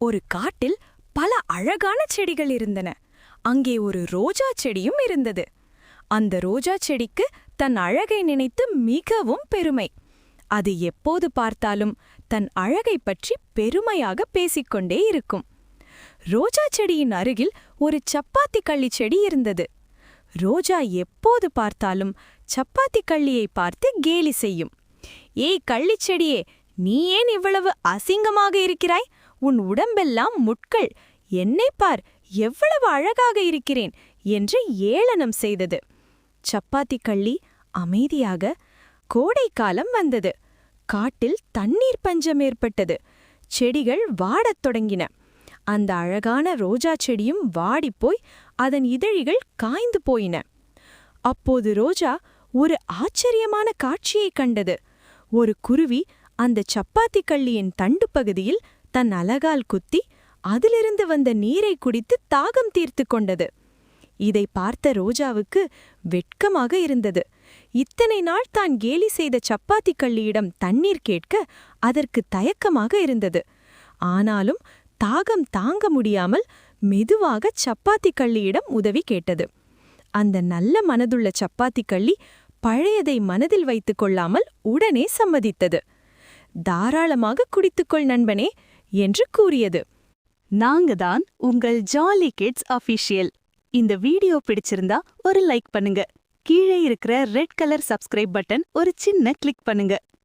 ஒரு காட்டில் பல அழகான செடிகள் இருந்தன. அங்கே ஒரு ரோஜா செடியும் இருந்தது. அந்த ரோஜா செடிக்கு தன் அழகை நினைத்து மிகவும் பெருமை. அது எப்போது பார்த்தாலும் தன் அழகை பற்றி பெருமையாக பேசிக்கொண்டே இருக்கும். ரோஜா செடியின் அருகில் ஒரு சப்பாத்தி கள்ளி செடி இருந்தது. ரோஜா எப்போது பார்த்தாலும் சப்பாத்தி கள்ளியை பார்த்து கேலி செய்யும். ஏய் கள்ளிச்செடியே, நீ ஏன் இவ்வளவு அசிங்கமாக இருக்கிறாய்? உன் உடம்பெல்லாம் முட்கள். என்னை பார், எவ்வளவு அழகாக இருக்கிறேன் என்று ஏளனம் செய்தது. சப்பாத்தி கள்ளி அமைதியாக. கோடைக்காலம் வந்தது. காட்டில் தண்ணீர் பஞ்சம் ஏற்பட்டது. செடிகள் வாடத் தொடங்கின. அந்த அழகான ரோஜா செடியும் வாடிப்போய் அதன் இதழிகள் காய்ந்து போயின. அப்போது ரோஜா ஒரு ஆச்சரியமான காட்சியைக் கண்டது. ஒரு குருவி அந்த சப்பாத்தி கள்ளியின் தண்டு பகுதியில் தன் அலகால் குத்தி அதிலிருந்து வந்த நீரை குடித்து தாகம் தீர்த்து கொண்டது. இதை பார்த்த ரோஜாவுக்கு வெட்கமாக இருந்தது. இத்தனை நாள் தான் கேலி செய்த சப்பாத்தி கள்ளியிடம் தண்ணீர் கேட்க அதற்கு தயக்கமாக இருந்தது. ஆனாலும் தாகம் தாங்க முடியாமல் மெதுவாக சப்பாத்தி கள்ளியிடம் உதவி கேட்டது. அந்த நல்ல மனதுள்ள சப்பாத்தி கள்ளி பழையதை மனதில் வைத்துக் கொள்ளாமல் உடனே சம்மதித்தது. தாராளமாக குடித்துக்கொள் நண்பனே என்று கூறியது. நாங்க தான் உங்கள் ஜாலி கிட்ஸ் அஃபிஷியல். இந்த வீடியோ பிடிச்சிருந்தா ஒரு லைக் பண்ணுங்க. கீழே இருக்கிற ரெட் கலர் சப்ஸ்கிரைப் பட்டன் ஒரு சின்ன கிளிக் பண்ணுங்க.